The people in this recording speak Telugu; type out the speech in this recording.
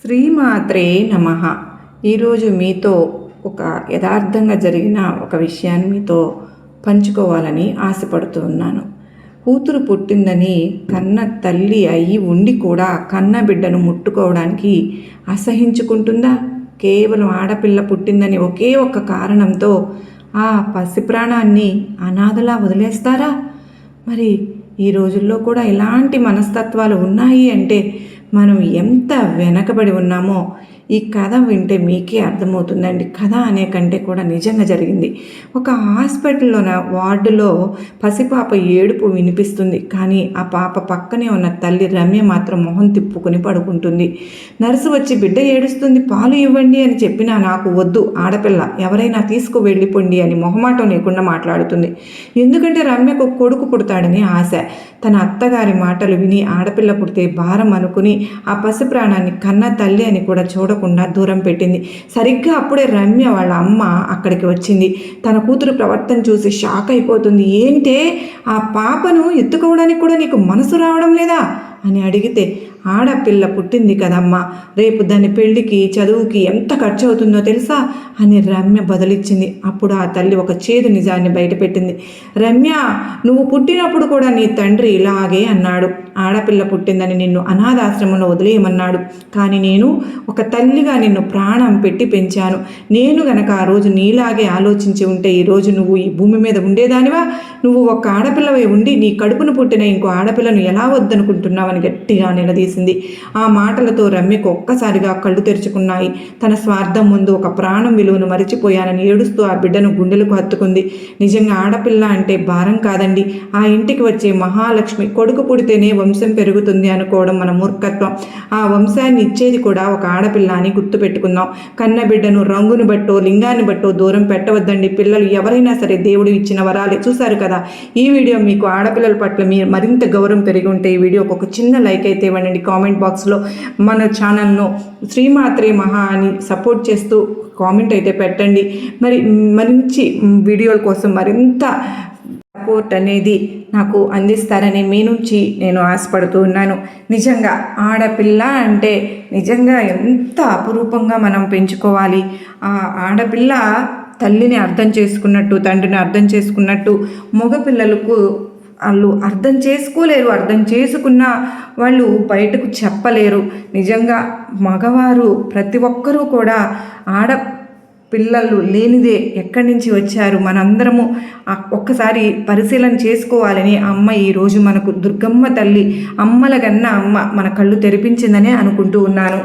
శ్రీమాత్రే నమః. ఈరోజు మీతో ఒక యథార్థంగా జరిగిన ఒక విషయాన్ని మీతో పంచుకోవాలని ఆశపడుతూ ఉన్నాను. కూతురు పుట్టిందని కన్న తల్లి అయి ఉండి కూడా కన్న బిడ్డను ముట్టుకోవడానికి అసహించుకుంటుందా? కేవలం ఆడపిల్ల పుట్టిందని ఒకే ఒక్క కారణంతో ఆ పసిప్రాణాన్ని అనాథలా వదిలేస్తారా? మరి ఈ రోజుల్లో కూడా ఇలాంటి మనస్తత్వాలు ఉన్నాయి అంటే మనం ఎంత వెనకబడి ఉన్నామో ఈ కథ వింటే మీకే అర్థమవుతుందండి. కథ అనే కంటే కూడా నిజంగా జరిగింది. ఒక హాస్పిటల్లోన వార్డులో పసిపాప ఏడుపు వినిపిస్తుంది. కానీ ఆ పాప పక్కనే ఉన్న తల్లి రమ్య మాత్రం మొహం తిప్పుకొని పడుకుంటుంది. నర్సు వచ్చి బిడ్డ ఏడుస్తుంది, పాలు ఇవ్వండి అని చెప్పినా నాకు వద్దు, ఆడపిల్ల, ఎవరైనా తీసుకు వెళ్ళిపోండి అని మొహమాటం లేకుండా మాట్లాడుతుంది. ఎందుకంటే రమ్యకు కొడుకు పుడతాడని ఆశ. తన అత్తగారి మాటలు విని ఆడపిల్ల పుడితే భారం అనుకుని ఆ పసి ప్రాణాన్ని కన్న తల్లి అని కూడా చూడకుండా దూరం పెట్టింది. సరిగ్గా అప్పుడే రమ్య వాళ్ళ అమ్మ అక్కడికి వచ్చింది. తన కూతురు ప్రవర్తన చూసి షాక్ అయిపోతుంది. ఏంటే, ఆ పాపను ఎత్తుకోవడానికి కూడా నీకు మనసు రావడం లేదా అని అడిగితే, ఆడపిల్ల పుట్టింది కదమ్మా, రేపు దాని పెళ్ళికి చదువుకి ఎంత ఖర్చు అవుతుందో తెలుసా అని రమ్య బదులిచ్చింది. అప్పుడు ఆ తల్లి ఒక చేదు నిజాన్ని బయటపెట్టింది. రమ్య, నువ్వు పుట్టినప్పుడు కూడా నీ తండ్రి ఇలాగే అన్నాడు. ఆడపిల్ల పుట్టిందని నిన్ను అనాథాశ్రమంలో వదిలేయమన్నాడు. కానీ నేను ఒక తల్లిగా నిన్ను ప్రాణం పెట్టి పెంచాను. నేను గనక ఆ రోజు నీలాగే ఆలోచించి ఉంటే ఈరోజు నువ్వు ఈ భూమి మీద ఉండేదానివా? నువ్వు ఒక ఆడపిల్లవై ఉండి నీ కడుపును పుట్టిన ఇంకో ఆడపిల్లను ఎలా వద్దనుకుంటున్నావని గట్టిగా నిలదీసింది. ఆ మాటలతో రమ్యకు ఒక్కసారిగా కళ్ళు తెరుచుకున్నాయి. తన స్వార్థం ముందు ఒక ప్రాణం విలువను మరిచిపోయానని ఏడుస్తూ ఆ బిడ్డను గుండెలకు హత్తుకుంది. నిజంగా ఆడపిల్ల అంటే భారం కాదండి, ఆ ఇంటికి వచ్చే మహాలక్ష్మి. కొడుకు పుడితేనే వంశం పెరుగుతుంది అనుకోవడం మన మూర్ఖత్వం. ఆ వంశాన్ని ఇచ్చేది కూడా ఒక ఆడపిల్ల అని గుర్తుపెట్టుకుందాం. కన్న బిడ్డను రంగును బట్టో లింగాన్ని బట్టో దూరం పెట్టవద్దండి. పిల్లలు ఎవరైనా సరే దేవుడు ఇచ్చిన వరాలే. చూశారు కదా, ఈ వీడియో మీకు ఆడపిల్లల పట్ల మీరు మరింత గౌరవం పెరిగి ఉంటే ఈ వీడియోకి ఒక చిన్న లైక్ అయితే ఇవ్వండి. కామెంట్ బాక్స్లో మన ఛానల్ను శ్రీమాత్రే మహా అని సపోర్ట్ చేస్తూ కామెంట్ అయితే పెట్టండి. మరి మంచి వీడియోల కోసం మరింత సపోర్ట్ అనేది నాకు అందిస్తారని మీ నుంచి నేను ఆశపడుతూ ఉన్నాను. నిజంగా ఆడపిల్ల అంటే నిజంగా ఎంత అపురూపంగా మనం పెంచుకోవాలి. ఆ ఆడపిల్ల తల్లిని అర్థం చేసుకున్నట్టు, తండ్రిని అర్థం చేసుకున్నట్టు మగపిల్లలకు వాళ్ళు అర్థం చేసుకోలేరు. అర్థం చేసుకున్న వాళ్ళు బయటకు చెప్పలేరు. నిజంగా మగవారు ప్రతి ఒక్కరూ కూడా ఆడపిల్లలు లేనిదే ఎక్కడి నుంచి వచ్చారు, మనందరము ఒక్కసారి పరిశీలన చేసుకోవాలని అమ్మ ఈరోజు మనకు దుర్గమ్మ తల్లి, అమ్మల కన్నా అమ్మ మన కళ్ళు తెరిపించిందనే అనుకుంటూ ఉన్నాను.